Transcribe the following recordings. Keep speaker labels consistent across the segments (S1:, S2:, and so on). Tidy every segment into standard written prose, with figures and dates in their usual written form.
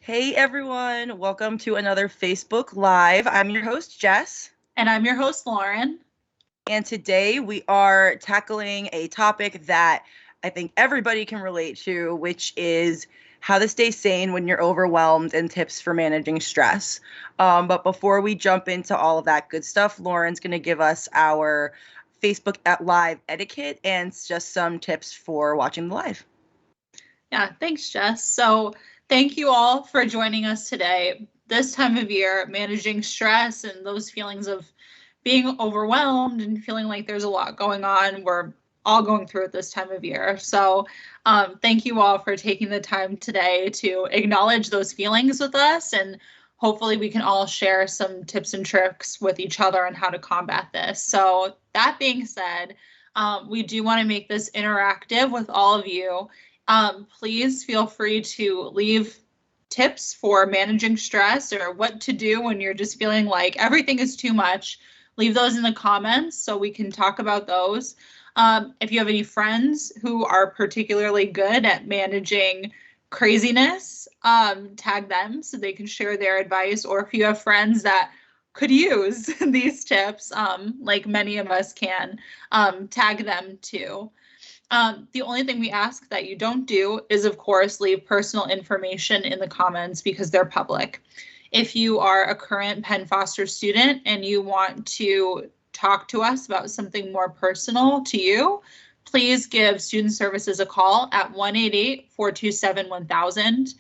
S1: Hey everyone, welcome to another Facebook Live. I'm your host, Jess,
S2: And I'm your host, Lauren.
S1: and today we are tackling a topic that I think everybody can relate to, which is how to stay sane when you're overwhelmed and tips for managing stress. But before we jump into all of that good stuff, Lauren's going to give us our Facebook at Live etiquette and just some tips for watching the live.
S2: Yeah, thanks, Jess. So, thank you all for joining us today. This time of year, managing stress and those feelings of being overwhelmed and feeling like there's a lot going on, we're all going through it this time of year. So, thank you all for taking the time today to acknowledge those feelings with us. And hopefully, we can all share some tips and tricks with each other on how to combat this. So, that being said, we do want to make this interactive with all of you. Please feel free to leave tips for managing stress or what to do when you're just feeling like everything is too much. Leave those in the comments so we can talk about those. If you have any friends who are particularly good at managing craziness, tag them so they can share their advice. Or if you have friends that could use these tips, like many of us can, tag them too. The only thing we ask that you don't do is, of course, leave personal information in the comments because they're public. If you are a current Penn Foster student and you want to talk to us about something more personal to you, please give Student Services a call at 188-427-1000.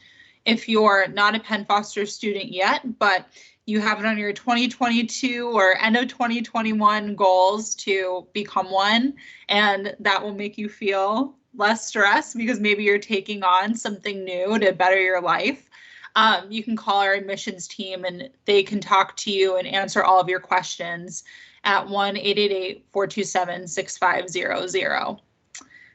S2: If you're not a Penn Foster student yet, but you have it on your 2022 or end of 2021 goals to become one, and that will make you feel less stressed because maybe you're taking on something new to better your life. You can call our admissions team and they can talk to you and answer all of your questions at 1-888-427-6500.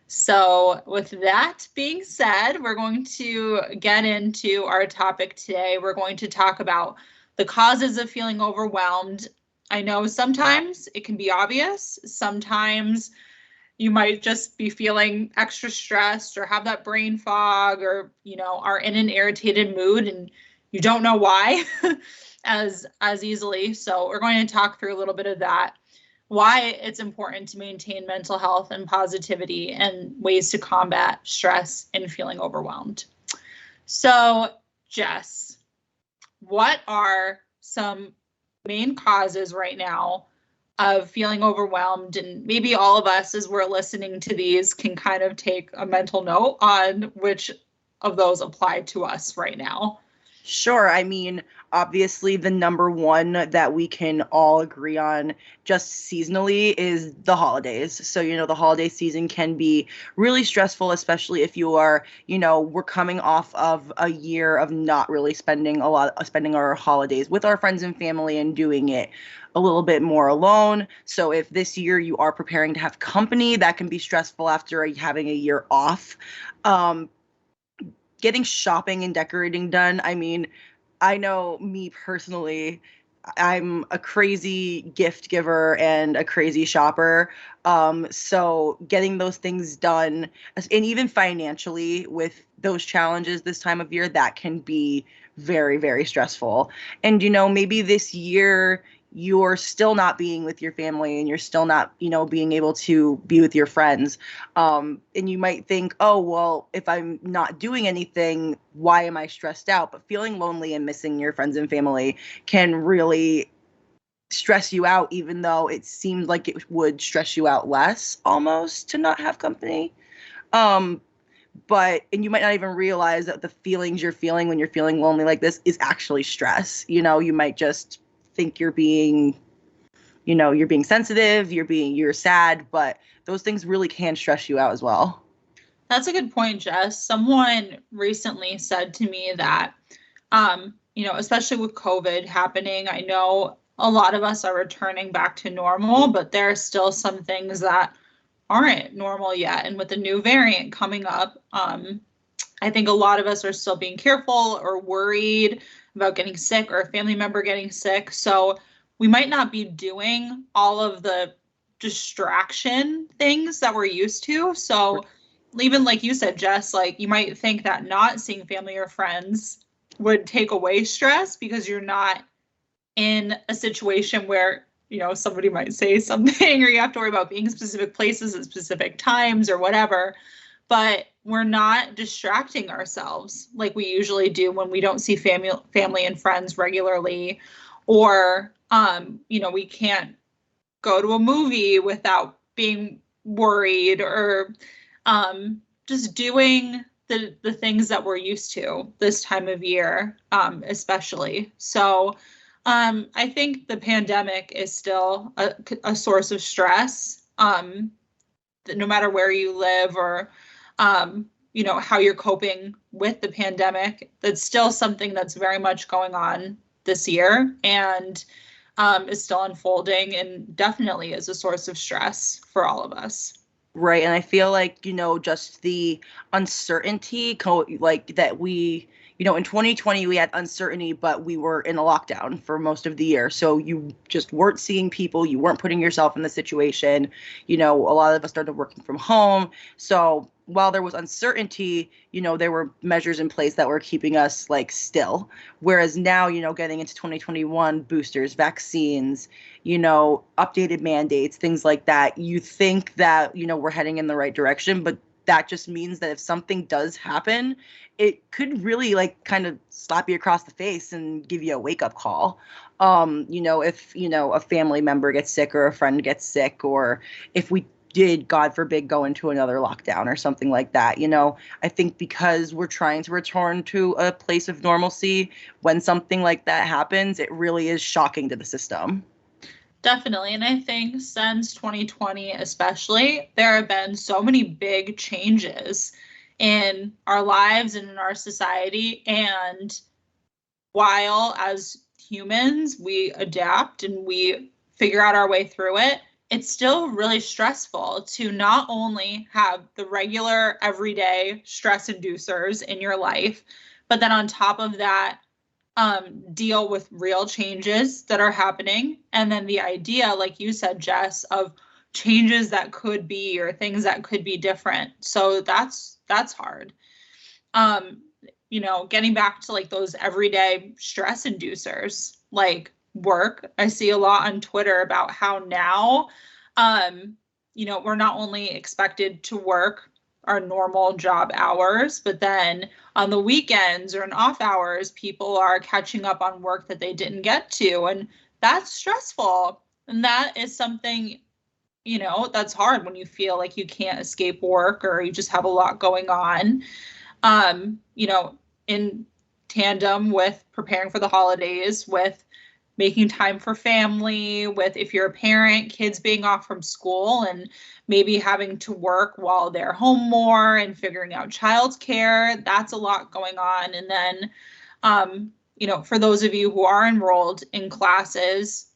S2: So with that being said, we're going to get into our topic today. We're going to talk about the causes of feeling overwhelmed. I know sometimes it can be obvious. Sometimes you might just be feeling extra stressed or have that brain fog or, are in an irritated mood and you don't know why as easily. So we're going to talk through a little bit of that, why it's important to maintain mental health and positivity and ways to combat stress and feeling overwhelmed. So, Jess, what are some main causes right now of feeling overwhelmed? And maybe all of us, as we're listening to these, can kind of take a mental note on which of those apply to us right now.
S1: Sure. I mean, obviously, the number one that we can all agree on just seasonally is the holidays. So, the holiday season can be really stressful, especially if you are, we're coming off of a year of not really spending our holidays with our friends and family and doing it a little bit more alone. So, if this year you are preparing to have company, that can be stressful after having a year off. Getting shopping and decorating done. I mean, I know me personally, I'm a crazy gift giver and a crazy shopper. So getting those things done, and even financially with those challenges this time of year, that can be very, very stressful. And, maybe this year you're still not being with your family and you're still not, being able to be with your friends. And you might think, oh, well, if I'm not doing anything, why am I stressed out? But feeling lonely and missing your friends and family can really stress you out, even though it seemed like it would stress you out less almost to not have company. And you might not even realize that the feelings you're feeling when you're feeling lonely like this is actually stress. You might just think you're being sensitive, you're sad, but those things really can stress you out as well.
S2: That's a good point, Jess. Someone recently said to me that, especially with COVID happening, I know a lot of us are returning back to normal, but there are still some things that aren't normal yet. And with the new variant coming up, I think a lot of us are still being careful or worried about getting sick or a family member getting sick. So we might not be doing all of the distraction things that we're used to. So even like you said, Jess, like you might think that not seeing family or friends would take away stress because you're not in a situation where, you know, somebody might say something or you have to worry about being in specific places at specific times or whatever. But we're not distracting ourselves like we usually do when we don't see family and friends regularly, or, you know, we can't go to a movie without being worried, or just doing the things that we're used to this time of year, especially. So I think the pandemic is still a source of stress, no matter where you live, or you know, how you're coping with the pandemic. That's still something that's very much going on this year, and is still unfolding, and definitely is a source of stress for all of us.
S1: Right. And I feel like, you know, just the uncertainty, like that we, you know, in 2020, we had uncertainty, but we were in a lockdown for most of the year. So you just weren't seeing people. You weren't putting yourself in the situation. You know, a lot of us started working from home. So while there was uncertainty, you know, there were measures in place that were keeping us like still. Whereas now, you know, getting into 2021, boosters, vaccines, you know, updated mandates, things like that, you think that, you know, we're heading in the right direction, but that just means that if something does happen, it could really like kind of slap you across the face and give you a wake up call. You know, if, you know, a family member gets sick or a friend gets sick, or if we did, God forbid, go into another lockdown or something like that. You know, I think because we're trying to return to a place of normalcy, when something like that happens, it really is shocking to the system.
S2: Definitely. And I think since 2020, especially, there have been so many big changes in our lives and in our society. And while as humans, we adapt and we figure out our way through it, it's still really stressful to not only have the regular everyday stress inducers in your life, but then on top of that, deal with real changes that are happening. And then the idea, like you said, Jess, of changes that could be, or things that could be different. So that's hard. You know, getting back to like those everyday stress inducers, like work. I see a lot on Twitter about how now, you know, we're not only expected to work our normal job hours, but then on the weekends or in off hours, people are catching up on work that they didn't get to. And that's stressful. And that is something, you know, that's hard when you feel like you can't escape work or you just have a lot going on. You know, in tandem with preparing for the holidays, with making time for family, with, if you're a parent, kids being off from school and maybe having to work while they're home more, and figuring out childcare. That's a lot going on. And then, you know, for those of you who are enrolled in classes,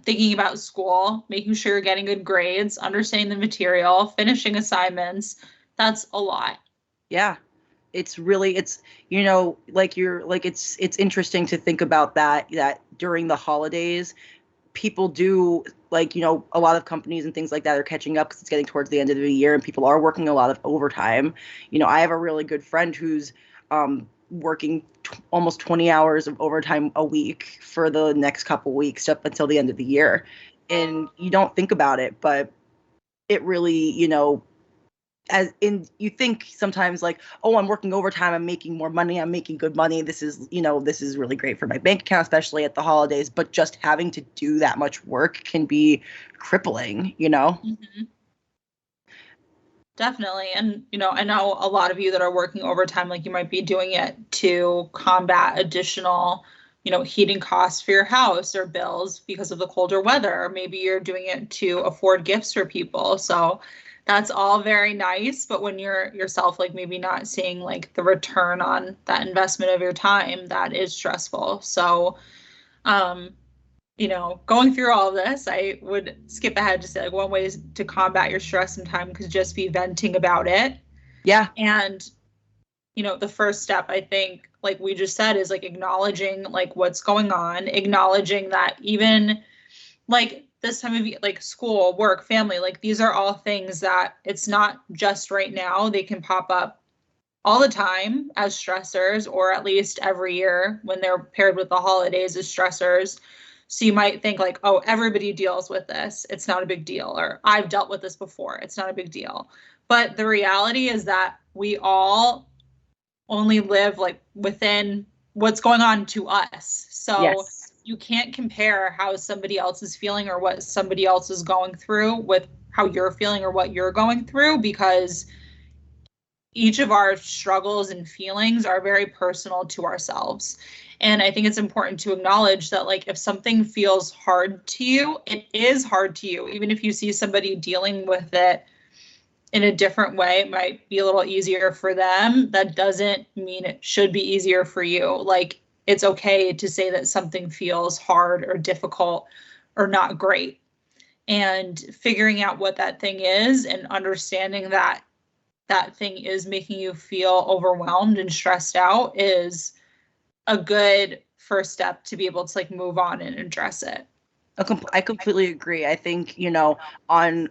S2: thinking about school, making sure you're getting good grades, understanding the material, finishing assignments, that's a lot.
S1: Yeah. It's really, it's, you know, like you're like, it's interesting to think about that during the holidays, people do, like, you know, a lot of companies and things like that are catching up because it's getting towards the end of the year and people are working a lot of overtime. You know, I have a really good friend who's working almost 20 hours of overtime a week for the next couple weeks up until the end of the year. And you don't think about it, but it really, you know, as in, you think sometimes like, oh, I'm working overtime, I'm making more money, I'm making good money, this is, you know, this is really great for my bank account, especially at the holidays, but just having to do that much work can be crippling, you know.
S2: Mm-hmm. Definitely. And, you know, I know a lot of you that are working overtime, like you might be doing it to combat additional, you know, heating costs for your house or bills because of the colder weather. Or maybe you're doing it to afford gifts for people. So that's all very nice. But when you're yourself, like maybe not seeing like the return on that investment of your time, that is stressful. So, you know, going through all of this, I would skip ahead to say like one way to combat your stress and time could just be venting about it.
S1: Yeah.
S2: And, you know, the first step, I think, like we just said, is like acknowledging like what's going on, acknowledging that even like this time of year, like school, work, family, like these are all things that it's not just right now. They can pop up all the time as stressors, or at least every year when they're paired with the holidays as stressors. So you might think like, oh, everybody deals with this, it's not a big deal, or I've dealt with this before, it's not a big deal. But the reality is that we all only live like within what's going on to us. So
S1: Yes.
S2: you can't compare how somebody else is feeling or what somebody else is going through with how you're feeling or what you're going through, because each of our struggles and feelings are very personal to ourselves. And I think it's important to acknowledge that, like, if something feels hard to you, it is hard to you. Even if you see somebody dealing with it in a different way, it might be a little easier for them. That doesn't mean it should be easier for you. Like, it's okay to say that something feels hard or difficult or not great. And figuring out what that thing is and understanding that that thing is making you feel overwhelmed and stressed out is a good first step to be able to like move on and address it.
S1: I completely agree. I think, on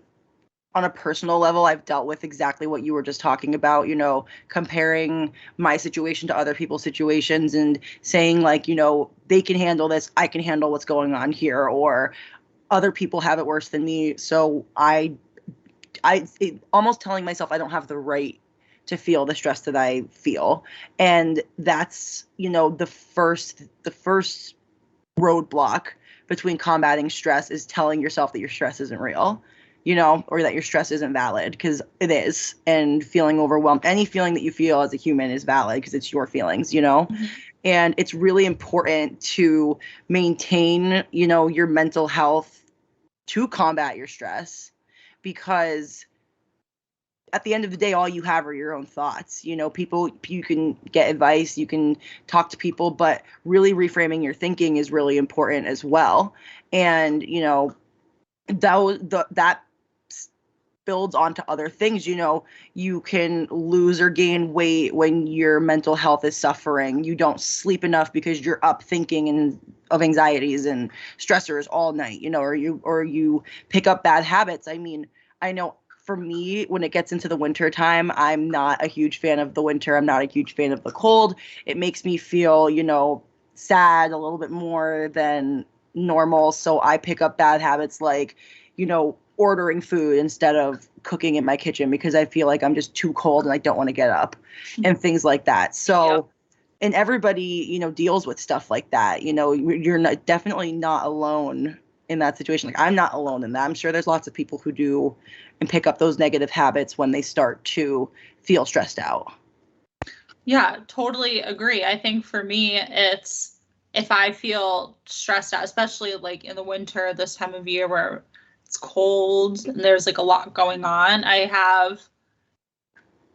S1: a personal level, I've dealt with exactly what you were just talking about, comparing my situation to other people's situations and saying like, they can handle this, I can handle what's going on here, or other people have it worse than me. So almost telling myself I don't have the right to feel the stress that I feel. And that's, the first roadblock between combating stress is telling yourself that your stress isn't real, or that your stress isn't valid, because it is. And feeling overwhelmed, any feeling that you feel as a human is valid because it's your feelings,
S2: Mm-hmm.
S1: And it's really important to maintain, your mental health to combat your stress, because at the end of the day, all you have are your own thoughts. People, you can get advice, you can talk to people, but really reframing your thinking is really important as well. And, that builds onto other things. You can lose or gain weight when your mental health is suffering. You don't sleep enough because you're up thinking and of anxieties and stressors all night, or you pick up bad habits. I mean, I know for me, when it gets into the winter time, I'm not a huge fan of the winter. I'm not a huge fan of the cold. It makes me feel, sad a little bit more than normal. So I pick up bad habits like, ordering food instead of cooking in my kitchen because I feel like I'm just too cold and I don't want to get up and things like that. So, and everybody, deals with stuff like that. You're definitely not alone in that situation. Like, I'm not alone in that. I'm sure there's lots of people who do and pick up those negative habits when they start to feel stressed out.
S2: Yeah, totally agree. I think for me, it's if I feel stressed out, especially like in the winter, this time of year where it's cold and there's like a lot going on, I have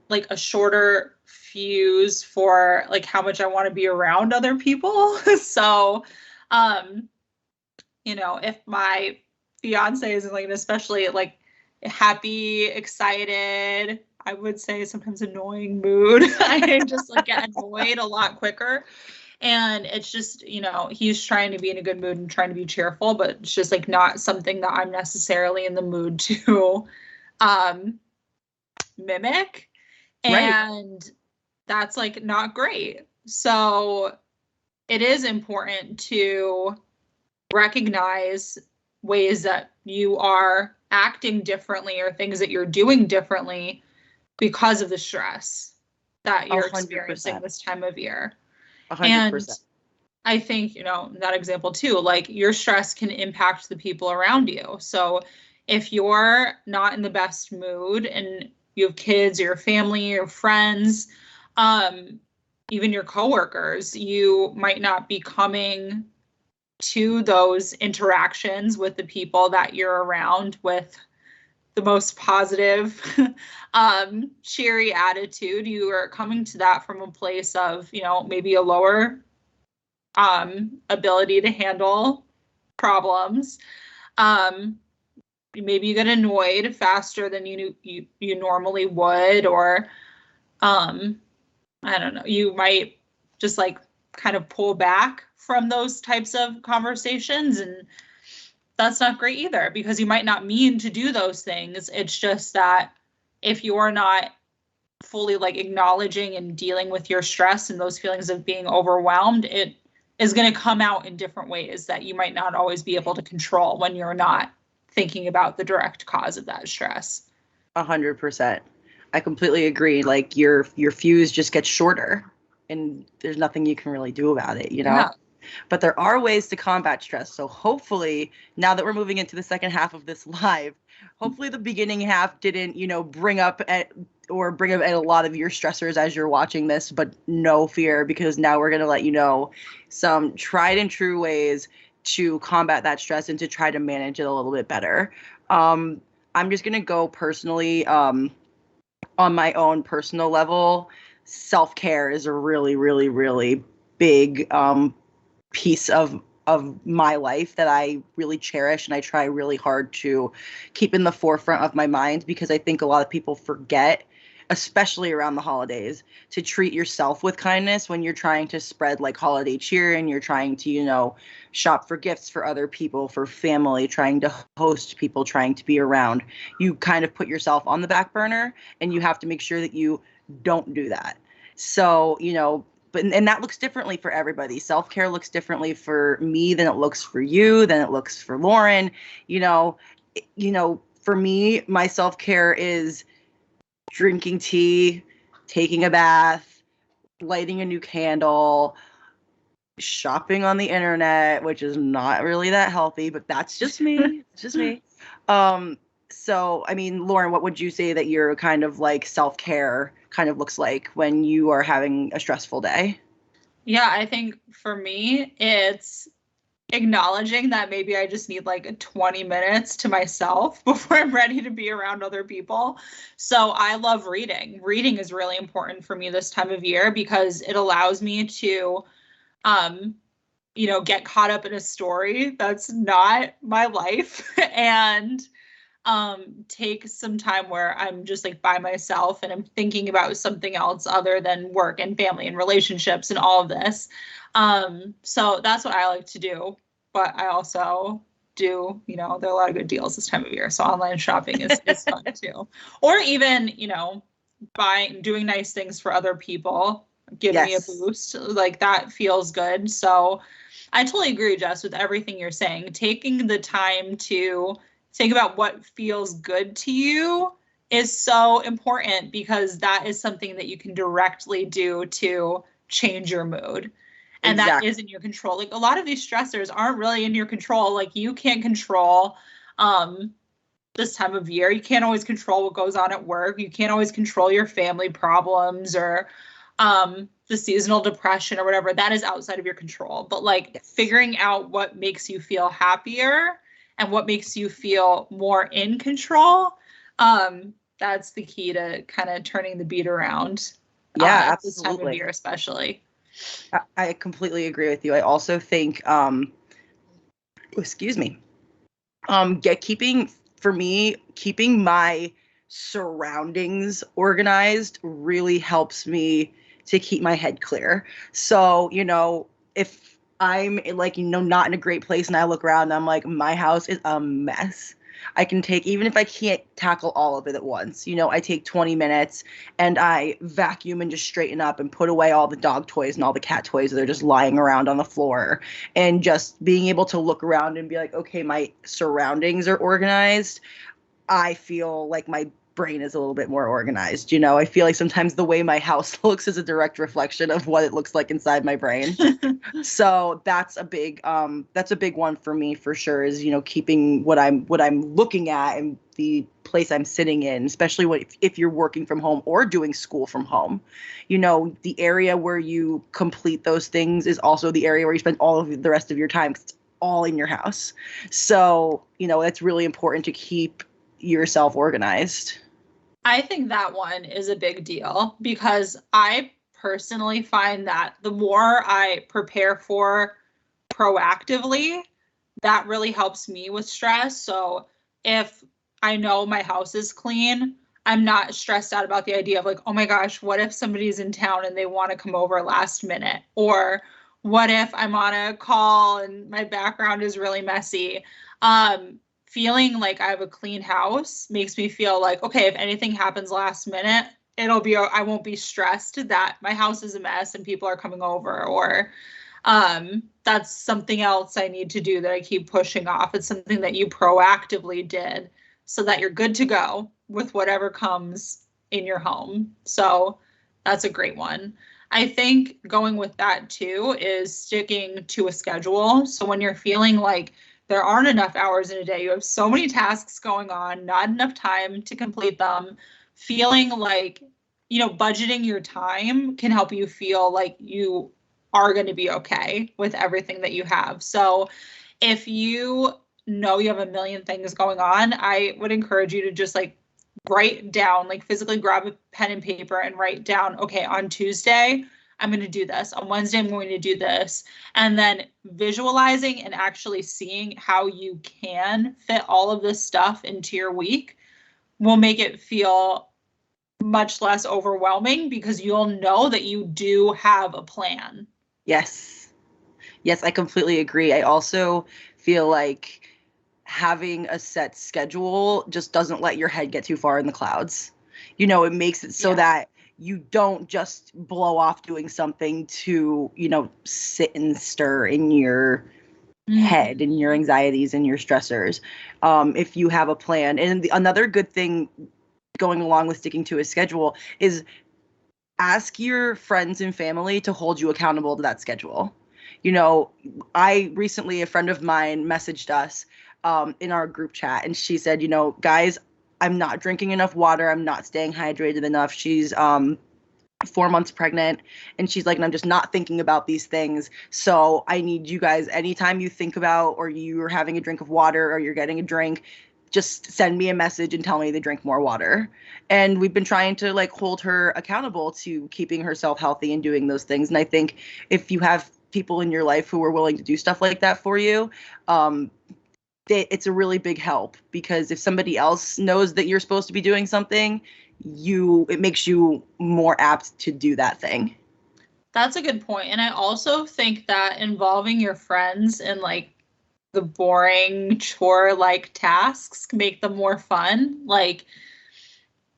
S2: like a shorter fuse for like how much I want to be around other people. So, um, if my fiance is in like an especially like happy, excited, I would say sometimes annoying mood, I just like get annoyed a lot quicker. And it's just, he's trying to be in a good mood and trying to be cheerful, but it's just like not something that I'm necessarily in the mood to mimic.
S1: Right.
S2: And that's like not great. So it is important to recognize ways that you are acting differently or things that you're doing differently because of the stress that you're
S1: 100%.
S2: experiencing this time of year.
S1: 100%.
S2: And I think, that example too, like your stress can impact the people around you. So if you're not in the best mood and you have kids, your family, your friends, even your coworkers, you might not be coming to those interactions with the people that you're around with the most positive, cheery attitude. You are coming to that from a place of, maybe a lower ability to handle problems. Maybe you get annoyed faster than you normally would, or I don't know, you might just like kind of pull back from those types of conversations, and that's not great either, because you might not mean to do those things. It's just that if you're not fully like acknowledging and dealing with your stress and those feelings of being overwhelmed, it is going to come out in different ways that you might not always be able to control when you're not thinking about the direct cause of that stress.
S1: 100%. I completely agree. Like your fuse just gets shorter and there's nothing you can really do about it, you know?
S2: Yeah.
S1: But there are ways to combat stress. So hopefully, now that we're moving into the second half of this live, hopefully the beginning half didn't, bring up at a lot of your stressors as you're watching this, but no fear, because now we're going to let you know some tried and true ways to combat that stress and to try to manage it a little bit better. I'm just going to go personally, on my own personal level. Self-care is a really, really, really big piece of my life that I really cherish, and I try really hard to keep in the forefront of my mind, because I think a lot of people forget, especially around the holidays, to treat yourself with kindness when you're trying to spread like holiday cheer and you're trying to, shop for gifts for other people, for family, trying to host people, trying to be around. You kind of put yourself on the back burner, and you have to make sure that you don't do that. So, and that looks differently for everybody. Self-care looks differently for me than it looks for you, than it looks for Lauren. For me, my self-care is drinking tea, taking a bath, lighting a new candle, shopping on the internet, which is not really that healthy, but that's just me. It's just me. So, I mean, Lauren, what would you say that your kind of like self-care kind of looks like when you are having a stressful day?
S2: Yeah, I think for me, it's acknowledging that maybe I just need like 20 minutes to myself before I'm ready to be around other people. So I love reading. Reading is really important for me this time of year because it allows me to, get caught up in a story that's not my life and take some time where I'm just like by myself and I'm thinking about something else other than work and family and relationships and all of this. So that's what I like to do. But I also do, there are a lot of good deals this time of year. So online shopping is fun too. Or even, doing nice things for other people, give me a boost. Like that feels good. So I totally agree, Jess, with everything you're saying. Taking the time to think about what feels good to you is so important because that is something that you can directly do to change your mood. And that is in your control. Like a lot of these stressors aren't really in your control. Like you can't control this time of year. You can't always control what goes on at work. You can't always control your family problems or the seasonal depression or whatever. That is outside of your control. But like figuring out what makes you feel happier and what makes you feel more in control, that's the key to kind of turning the beat around.
S1: Yeah, absolutely.
S2: This time of year especially.
S1: I completely agree with you. I also think, excuse me, keeping my surroundings organized really helps me to keep my head clear. So, if I'm like, not in a great place and I look around and I'm like, my house is a mess, I can take, even if I can't tackle all of it at once, I take 20 minutes and I vacuum and just straighten up and put away all the dog toys and all the cat toys that are just lying around on the floor, and just being able to look around and be like, okay, my surroundings are organized. I feel like my brain is a little bit more organized. I feel like sometimes the way my house looks is a direct reflection of what it looks like inside my brain. So that's a big one for me for sure, is, keeping what I'm looking at and the place I'm sitting in, especially if you're working from home or doing school from home. The area where you complete those things is also the area where you spend all of the rest of your time, 'cause it's all in your house. So, it's really important to keep yourself organized.
S2: I think that one is a big deal because I personally find that the more I prepare for proactively, that really helps me with stress. So if I know my house is clean, I'm not stressed out about the idea of like, oh my gosh, what if somebody's in town and they want to come over last minute? Or what if I'm on a call and my background is really messy? Feeling like I have a clean house makes me feel like, okay, if anything happens last minute, I won't be stressed that my house is a mess and people are coming over, or that's something else I need to do that I keep pushing off. It's something that you proactively did so that you're good to go with whatever comes in your home. So that's a great one. I think going with that too is sticking to a schedule. So when you're feeling like there aren't enough hours in a day, you have so many tasks going on, not enough time to complete them, feeling like, budgeting your time can help you feel like you are going to be okay with everything that you have. So if you know you have a million things going on, I would encourage you to just like write down, like physically grab a pen and paper and write down, okay, on Tuesday, I'm going to do this. On Wednesday, I'm going to do this. And then visualizing and actually seeing how you can fit all of this stuff into your week will make it feel much less overwhelming because you'll know that you do have a plan.
S1: Yes. Yes, I completely agree. I also feel like having a set schedule just doesn't let your head get too far in the clouds. It makes it so that you don't just blow off doing something to, sit and stir in your head and your anxieties and your stressors. If you have a plan. And another good thing going along with sticking to a schedule is ask your friends and family to hold you accountable to that schedule. I recently, a friend of mine messaged us in our group chat, and she said, guys, I'm not drinking enough water. I'm not staying hydrated enough. She's 4 months pregnant, and she's like, and I'm just not thinking about these things. So I need you guys, anytime you think about, or you're having a drink of water or you're getting a drink, just send me a message and tell me to drink more water. And we've been trying to like hold her accountable to keeping herself healthy and doing those things. And I think if you have people in your life who are willing to do stuff like that for you, it's a really big help, because if somebody else knows that you're supposed to be doing something, it makes you more apt to do that thing.
S2: That's a good point. And I also think that involving your friends in like the boring chore-like tasks can make them more fun. Like,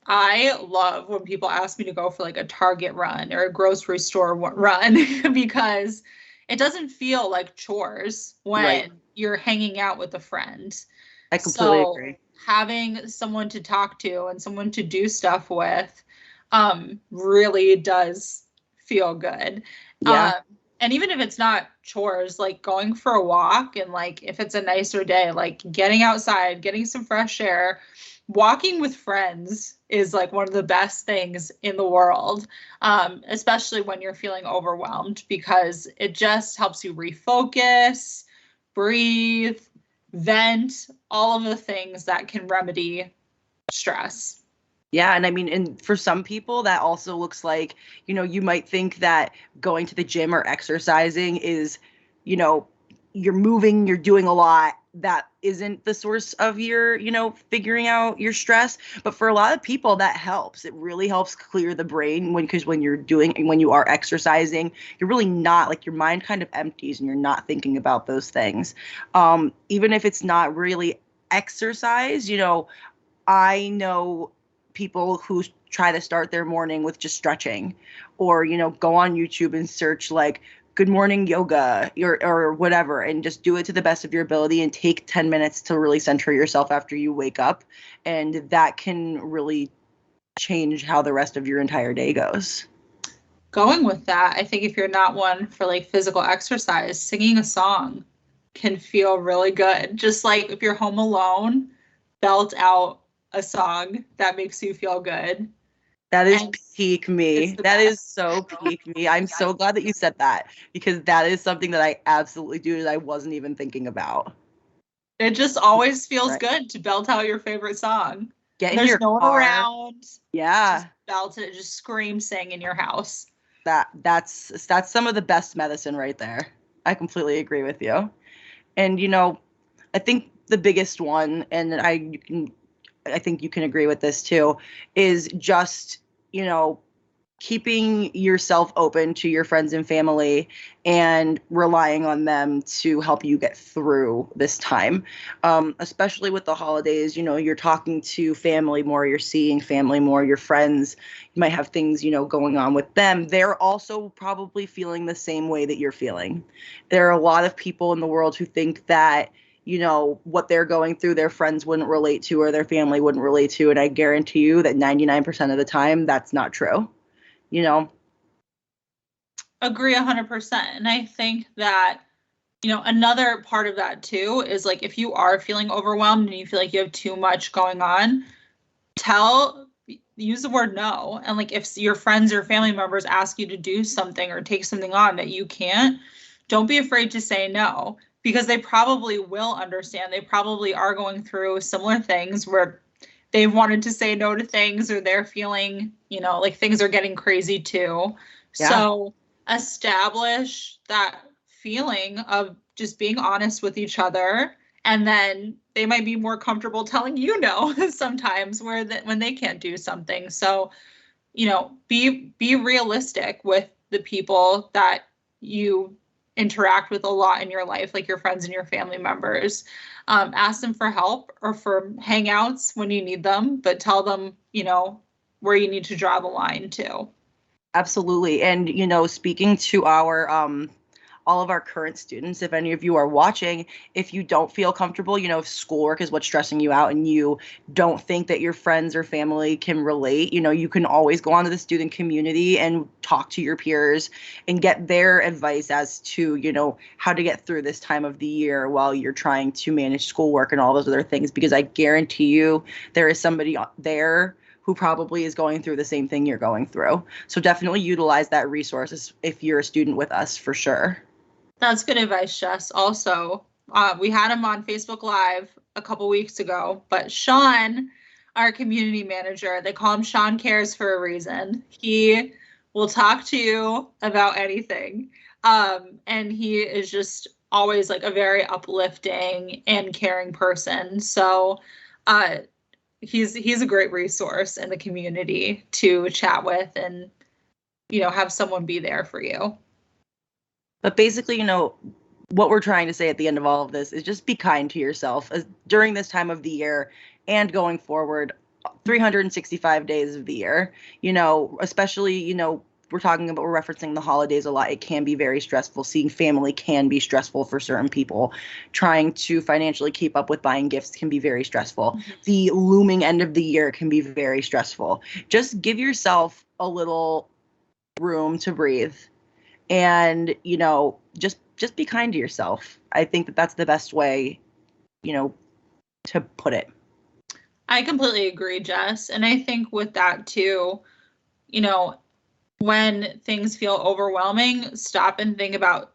S2: I love when people ask me to go for like a Target run or a grocery store run because it doesn't feel like chores when you're hanging out with a friend.
S1: I completely agree.
S2: Having someone to talk to and someone to do stuff with really does feel good.
S1: Yeah.
S2: And even if it's not chores, like going for a walk, and like if it's a nicer day, like getting outside, getting some fresh air, walking with friends is like one of the best things in the world, especially when you're feeling overwhelmed, because it just helps you refocus, breathe, vent, all of the things that can remedy stress.
S1: Yeah. And I mean, and for some people, that also looks like, you might think that going to the gym or exercising is, you're moving, you're doing a lot. That isn't the source of your, figuring out your stress. But for a lot of people, that helps. It really helps clear the brain because when you are exercising, you're really not, like, your mind kind of empties and you're not thinking about those things. Even if it's not really exercise, I know people who try to start their morning with just stretching, or, go on YouTube and search like good morning yoga or whatever, and just do it to the best of your ability and take 10 minutes to really center yourself after you wake up. And that can really change how the rest of your entire day goes.
S2: Going with that, I think if you're not one for like physical exercise, singing a song can feel really good. Just like if you're home alone, belt out a song that makes you feel good.
S1: That is peak me. That is so peak me. I'm so glad that you said that, because that is something that I absolutely do that I wasn't even thinking about.
S2: It just always feels good to belt out your favorite song.
S1: There's
S2: no one around.
S1: Yeah.
S2: Just belt it, just scream, sing in your house.
S1: That's some of the best medicine right there. I completely agree with you. And I think the biggest one, and I think you can agree with this too, is just, keeping yourself open to your friends and family and relying on them to help you get through this time. Especially with the holidays, you're talking to family more, you're seeing family more, your friends, you might have things, going on with them. They're also probably feeling the same way that you're feeling. There are a lot of people in the world who think that what they're going through, their friends wouldn't relate to or their family wouldn't relate to. And I guarantee you that 99% of the time, that's not true.
S2: Agree 100%. And I think that, another part of that too is like, if you are feeling overwhelmed and you feel like you have too much going on, use the word no. And like, if your friends or family members ask you to do something or take something on that you can't, don't be afraid to say no, because they probably will understand. They probably are going through similar things where they've wanted to say no to things, or they're feeling, like things are getting crazy too.
S1: Yeah.
S2: So establish that feeling of just being honest with each other, and then they might be more comfortable telling no sometimes when they can't do something. So, be realistic with the people that you interact with a lot in your life, like your friends and your family members. Ask them for help or for hangouts when you need them, but tell them, where you need to draw the line too.
S1: Absolutely. And, speaking to all of our current students, if any of you are watching, if you don't feel comfortable, if schoolwork is what's stressing you out and you don't think that your friends or family can relate, you can always go onto the student community and talk to your peers and get their advice as to, how to get through this time of the year while you're trying to manage schoolwork and all those other things, because I guarantee you there is somebody there who probably is going through the same thing you're going through. So definitely utilize that resource if you're a student with us, for sure.
S2: That's good advice, Jess. Also, we had him on Facebook Live a couple weeks ago, but Sean, our community manager, they call him Sean Cares for a reason. He will talk to you about anything. And he is just always like a very uplifting and caring person. So he's a great resource in the community to chat with and, have someone be there for you.
S1: But basically, what we're trying to say at the end of all of this is just be kind to yourself during this time of the year and going forward 365 days of the year, especially, we're referencing the holidays a lot. It can be very stressful. Seeing family can be stressful for certain people. Trying to financially keep up with buying gifts can be very stressful. Mm-hmm. The looming end of the year can be very stressful. Just give yourself a little room to breathe. And, just be kind to yourself. I think that that's the best way, to put it.
S2: I completely agree, Jess. And I think with that too, when things feel overwhelming, stop and think about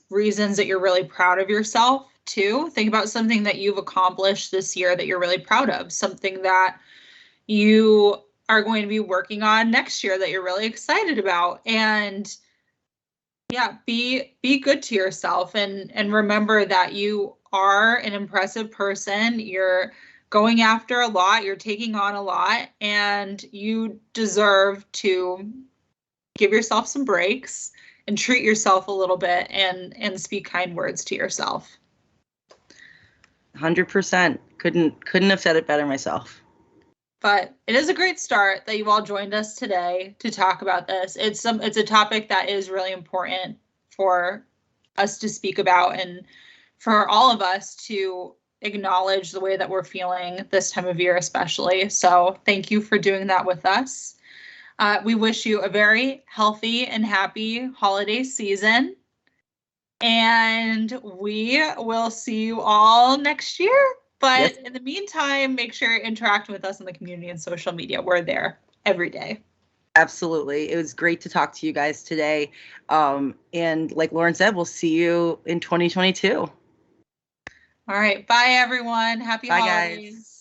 S2: reasons that you're really proud of yourself too. Think about something that you've accomplished this year that you're really proud of, something that you are going to be working on next year that you're really excited about. And yeah, be good to yourself and remember that you are an impressive person. You're going after a lot, you're taking on a lot, and you deserve to give yourself some breaks and treat yourself a little bit and speak kind words to yourself.
S1: 100%. Couldn't have said it better myself.
S2: But it is a great start that you all joined us today to talk about this. It's a topic that is really important for us to speak about and for all of us to acknowledge the way that we're feeling this time of year, especially. So thank you for doing that with us. We wish you a very healthy and happy holiday season. And we will see you all next year. But yes, in the meantime, make sure you're interacting with us in the community and social media. We're there every day.
S1: Absolutely. It was great to talk to you guys today. And like Lauren said, we'll see you in 2022.
S2: All right. Bye, everyone. Happy holidays. Guys.